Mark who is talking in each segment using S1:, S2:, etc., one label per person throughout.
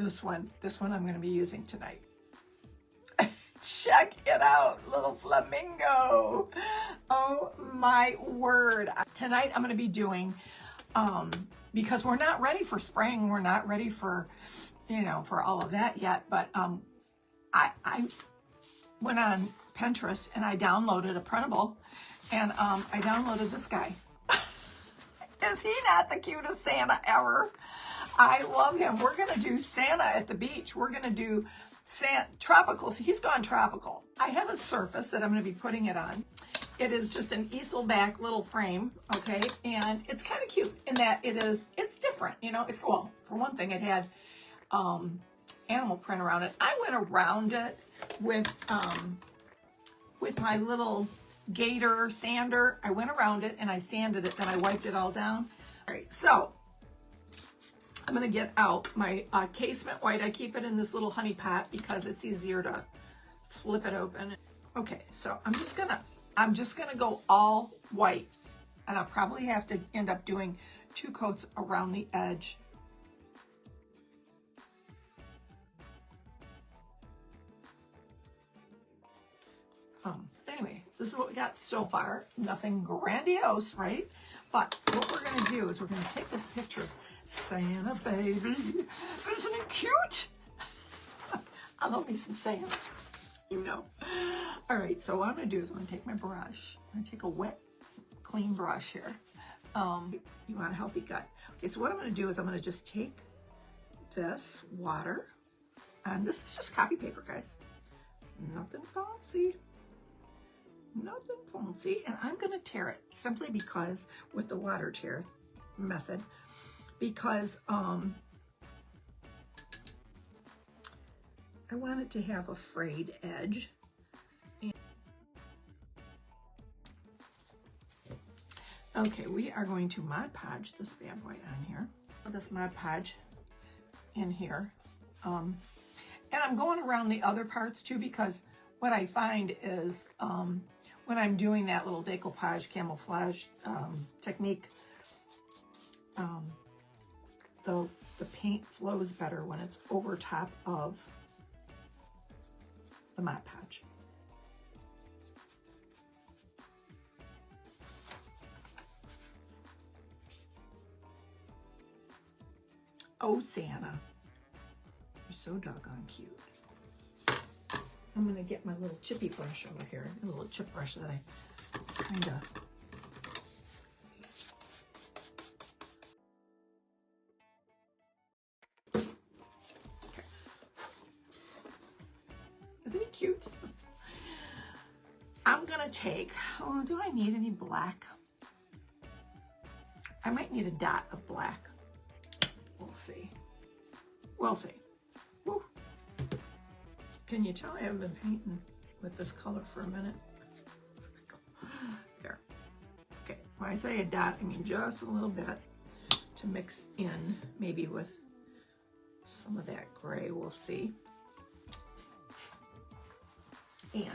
S1: This one I'm going to be using tonight. Check it out, little flamingo. Oh my word. Tonight I'm going to be doing, because we're not ready for spring. We're not ready for, you know, for all of that yet. But I went on Pinterest and I downloaded a printable, and I downloaded this guy. Is he not the cutest Santa ever? I love him. We're going to do Santa at the beach. We're going to do tropical. See, he's gone tropical. I have a surface that I'm going to be putting it on. It is just an easel back little frame, okay? And it's kind of cute in that it's different, you know? It's, well, for one thing, it had animal print around it. I went around it with my little gator sander. I went around it and I sanded it, then I wiped it all down. All right, so I'm going to get out my casement white. I keep it in this little honey pot because it's easier to flip it open. Okay, so I'm just gonna go all white, and I'll probably have to end up doing 2 coats around the edge. Anyway, this is what we got so far. Nothing grandiose, right? But what we're gonna do is we're gonna take this picture of Santa, baby. Isn't it cute? I love me some Santa, you know. All right, so what I'm gonna do is I'm gonna take my brush. I'm gonna take a wet, clean brush here. You want a healthy gut. Okay, so what I'm gonna do is I'm gonna just take this water, and this is just copy paper, guys. Nothing fancy. Nothing fancy. And I'm gonna tear it simply because, with the water tear method, because I want it to have a frayed edge. Okay, we are going to Mod Podge this bad boy on here. This Mod Podge in here. And I'm going around the other parts too, because what I find is when I'm doing that little decoupage camouflage technique, the paint flows better when it's over top of the Mod Podge. Oh, Santa, you're so doggone cute. I'm gonna get my little chippy brush over here, a little chip brush that I kind of. Isn't he cute? I'm gonna take, oh, do I need any black? I might need a dot of black. We'll see. We'll see. Woo. Can you tell I haven't been painting with this color for a minute? There. Okay, when I say a dot, I mean just a little bit to mix in, maybe with some of that gray. We'll see. And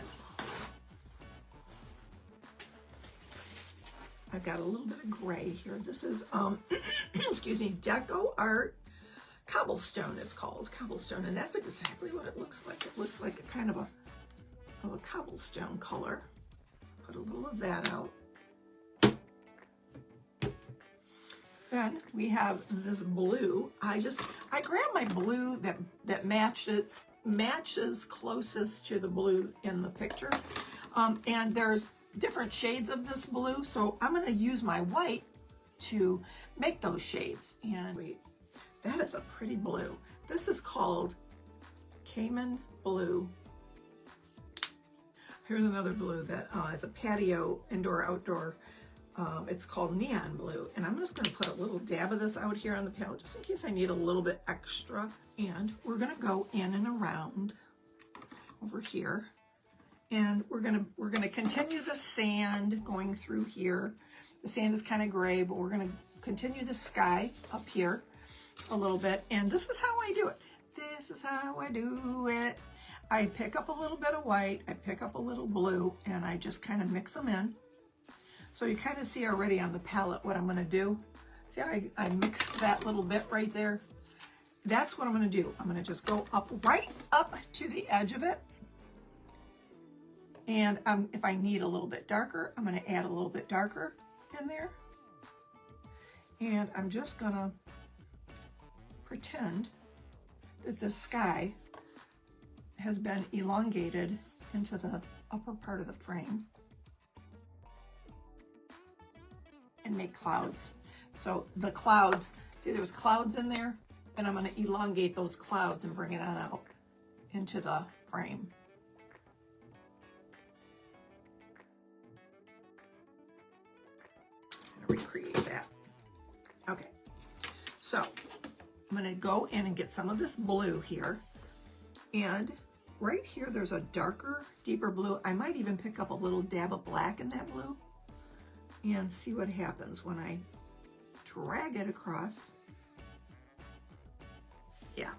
S1: I've got a little bit of gray here. This is, excuse me, Decor Cobblestone is called, Cobblestone, and that's exactly what it looks like. It looks like a kind of a cobblestone color. Put a little of that out. Then we have this blue. I grabbed my blue that matches closest to the blue in the picture. And there's different shades of this blue, so I'm gonna use my white to make those shades. And wait, that is a pretty blue. This is called Cayman Blue. Here's another blue that is a patio, indoor, outdoor. It's called Neon Blue. And I'm just gonna put a little dab of this out here on the palette, just in case I need a little bit extra. And we're gonna go in and around over here. And we're gonna continue the sand going through here. The sand is kind of gray, but we're gonna continue the sky up here a little bit. And this is how I do it. This is how I do it. I pick up a little bit of white, I pick up a little blue, and I just kind of mix them in. So you kind of see already on the palette what I'm gonna do. See how I mixed that little bit right there? that's what I'm going to do. I'm going to just go up right up to the edge of it. And if I need a little bit darker, I'm going to add a little bit darker in there. And I'm just going to pretend that the sky has been elongated into the upper part of the frame and make clouds. So the clouds, see there's clouds in there, and I'm going to elongate those clouds and bring it on out into the frame. I'm going to recreate that. Okay, so I'm going to go in and get some of this blue here, and right here there's a darker, deeper blue. I might even pick up a little dab of black in that blue and see what happens when I drag it across. Yeah,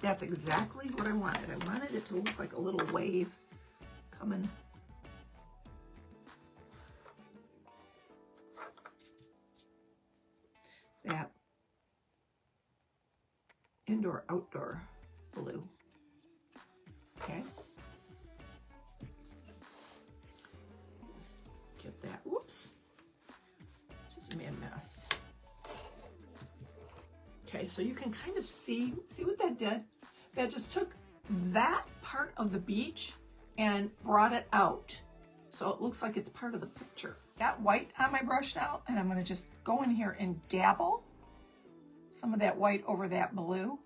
S1: that's exactly what I wanted. I wanted it to look like a little wave coming. That indoor outdoor blue. Okay. Just get that. Whoops. Just made a mess. Okay, so you can kind of see what that did? That just took that part of the beach and brought it out. So it looks like it's part of the picture. Got white on my brush now, and I'm going to just go in here and dabble some of that white over that blue,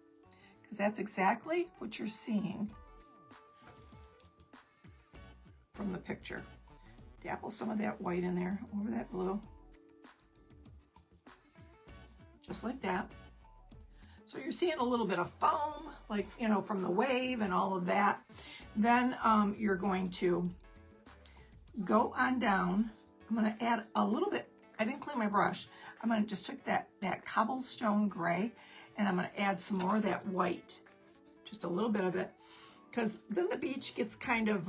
S1: because that's exactly what you're seeing from the picture. Dabble some of that white in there over that blue, just like that. So you're seeing a little bit of foam, like, you know, from the wave and all of that. Then you're going to go on down. I'm going to add a little bit. I didn't clean my brush. I'm going to just take that cobblestone gray, and I'm going to add some more of that white, just a little bit of it, because then the beach gets kind of,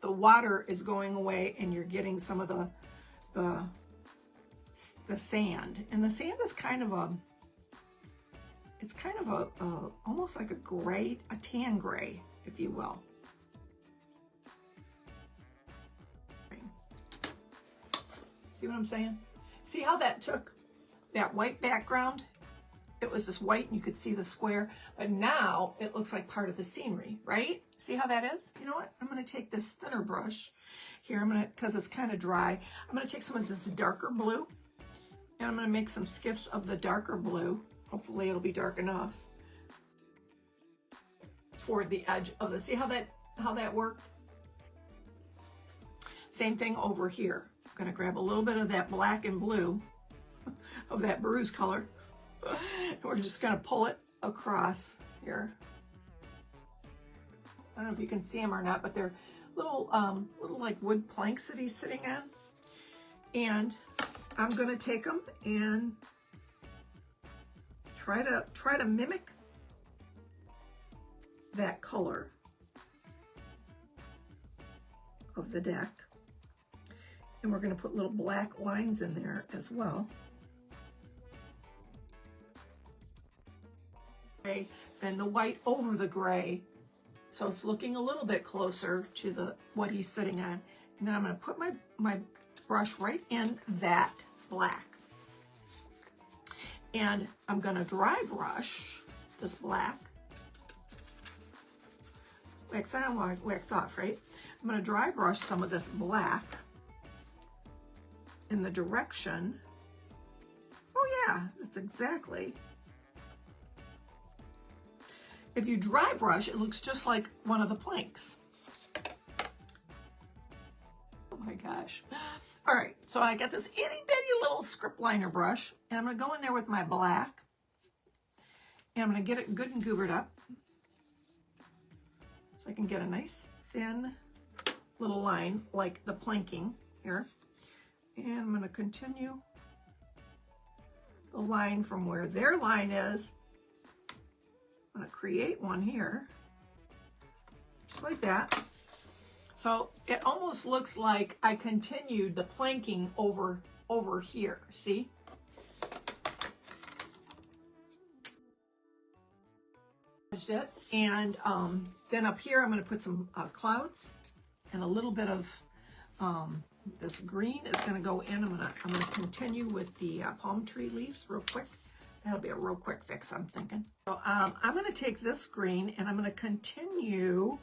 S1: the water is going away, and you're getting some of the sand. And the sand is kind of a, it's kind of a almost like a gray, a tan gray, if you will. See what I'm saying? See how that took that white background? It was this white and you could see the square, but now it looks like part of the scenery, right? See how that is? You know what? I'm going to take this thinner brush here. I'm going to, because it's kind of dry, I'm going to take some of this darker blue, and I'm going to make some skiffs of the darker blue. Hopefully it'll be dark enough toward the edge of the, see how that worked? Same thing over here. I'm going to grab a little bit of that black and blue of that bruise color, and we're just going to pull it across here. I don't know if you can see them or not, but they're little like wood planks that he's sitting on. And I'm going to take them and try to mimic that color of the deck. And we're going to put little black lines in there as well. Okay, and the white over the gray, so it's looking a little bit closer to what he's sitting on. And then I'm going to put my brush right in that black. And I'm going to dry brush this black. Wax on, wax off, right? I'm going to dry brush some of this black in the direction. Oh yeah, that's exactly. If you dry brush, it looks just like one of the planks. Oh my gosh. All right, so I got this itty bitty little script liner brush, and I'm gonna go in there with my black, and I'm gonna get it good and goobered up so I can get a nice thin little line like the planking here. And I'm going to continue the line from where their line is. I'm going to create one here, just like that. So it almost looks like I continued the planking over here, see? it, and then up here I'm going to put some clouds and a little bit of this green is going to go in. I'm going to continue with the palm tree leaves real quick. That'll be a real quick fix, I'm thinking. So I'm going to take this green and I'm going to continue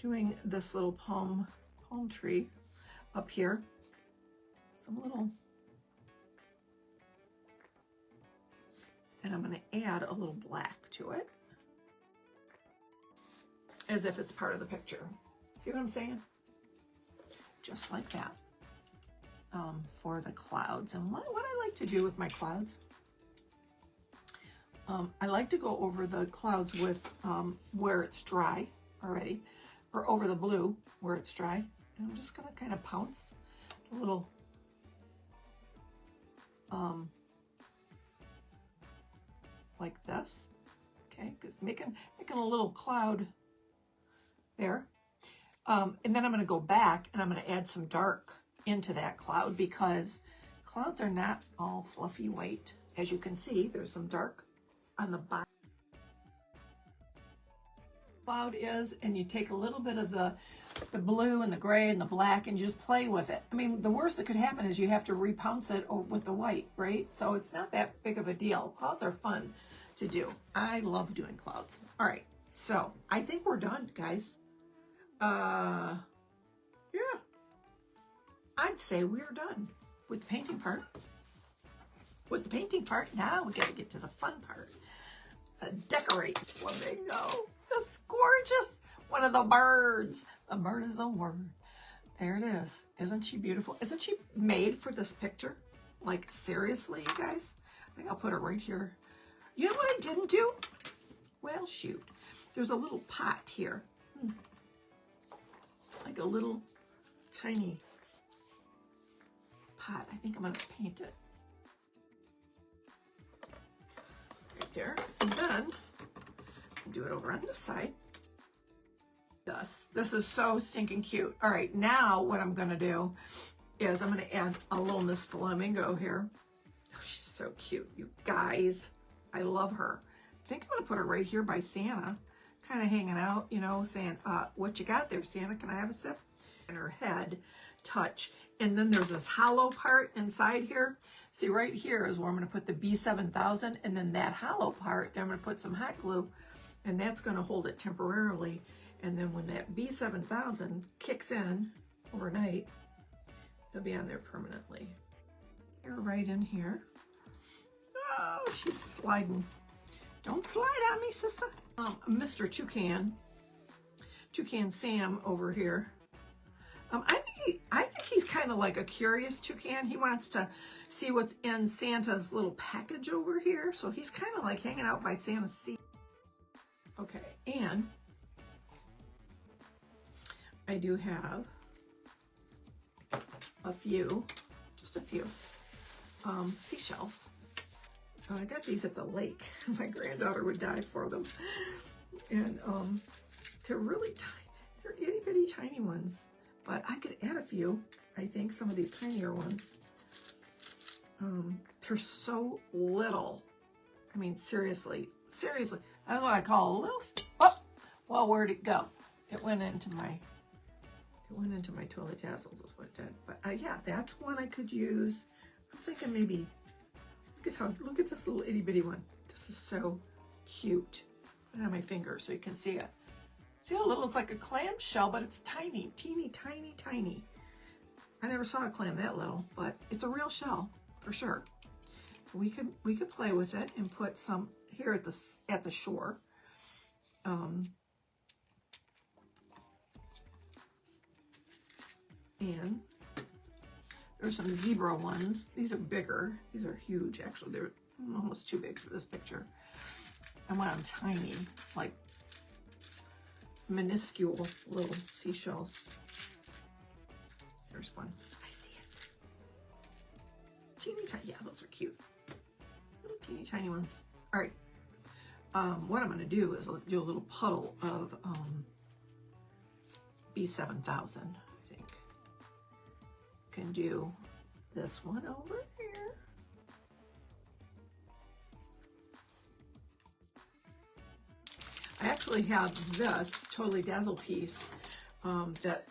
S1: doing this little palm tree up here. Some little, and I'm going to add a little black to it, as if it's part of the picture. See what I'm saying? Just like that. For the clouds. And what I like to do with my clouds, I like to go over the clouds with where it's dry already, or over the blue where it's dry. And I'm just going to kind of pounce a little like this. Okay, because making a little cloud there. And then I'm going to go back and I'm going to add some dark into that cloud, because clouds are not all fluffy white. As you can see, there's some dark on the bottom. Cloud is, and you take a little bit of the blue and the gray and the black and just play with it. I mean, the worst that could happen is you have to repounce it with the white, right? So it's not that big of a deal. Clouds are fun to do. I love doing clouds. All right, so I think we're done, guys. Yeah, I'd say we're done with the painting part. With the painting part, now we gotta get to the fun part. Decorate. Flamingo. This gorgeous one of the birds. The bird is a word. There it is. Isn't she beautiful? Isn't she made for this picture? Like, seriously, you guys? I think I'll put her right here. You know what I didn't do? Well, shoot. There's a little pot here. Like a little tiny pot. I think I'm going to paint it. Right there. And then do it over on this side. This is so stinking cute. All right, now what I'm going to do is I'm going to add a little Miss Flamingo here. Oh, she's so cute, you guys. I love her. I think I'm going to put her right here by Santa, kind of hanging out, you know, saying, what you got there, Santa? Can I have a sip? And her head touch. And then there's this hollow part inside here. See, right here is where I'm going to put the B7000, and then that hollow part, I'm going to put some hot glue, and that's going to hold it temporarily. And then when that B7000 kicks in overnight, it'll be on there permanently. Here, right in here. Oh, she's sliding. Don't slide on me, sister. Mr. Toucan Sam over here. I think he's kind of like a curious toucan. He wants to see what's in Santa's little package over here. So he's kind of like hanging out by Santa's seat. Okay, and I do have just a few seashells. Oh, I got these at the lake. My granddaughter would die for them. And they're really tiny. They're itty bitty tiny ones. But I could add a few, I think, some of these tinier ones. They're so little. I mean, seriously. That's what I call a little, oh, well, where'd it go? It went into my Totally Dazzled is what it did. But yeah, that's one I could use. I'm thinking maybe, look at this little itty bitty one. This is so cute. Put it on my finger so you can see it. See how little it's like a clam shell, but it's tiny, teeny, tiny, tiny. I never saw a clam that little, but it's a real shell for sure. So we could play with it and put some here at the shore. And there's some zebra ones. These are bigger. These are huge. Actually, they're almost too big for this picture. I want them tiny, like minuscule little seashells. There's one. I see it. Teeny tiny. Yeah, those are cute. Little teeny tiny ones. All right. What I'm going to do is I'll do a little puddle of B7000. I think can do this one over here. I actually have this Totally Dazzled piece that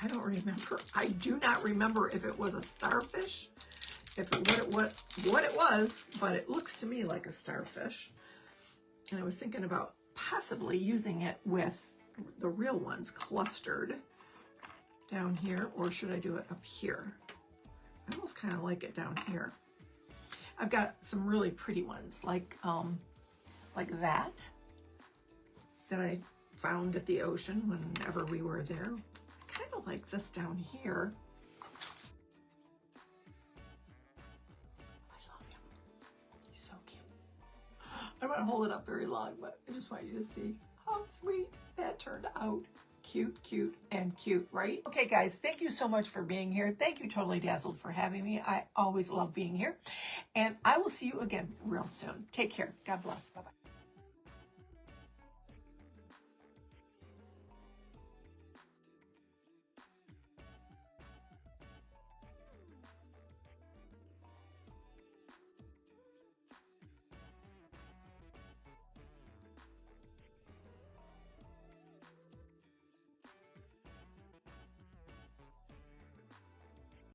S1: I don't remember. I do not remember if it was a starfish, what it was, but it looks to me like a starfish. And I was thinking about possibly using it with the real ones clustered down here, or should I do it up here? I almost kind of like it down here. I've got some really pretty ones like that I found at the ocean whenever we were there. I kind of like this down here. I love him. He's so cute. I don't want to hold it up very long, but I just want you to see how sweet that turned out. Cute, cute, and cute, right? Okay, guys, thank you so much for being here. Thank you, Totally Dazzled, for having me. I always love being here. And I will see you again real soon. Take care. God bless. Bye-bye.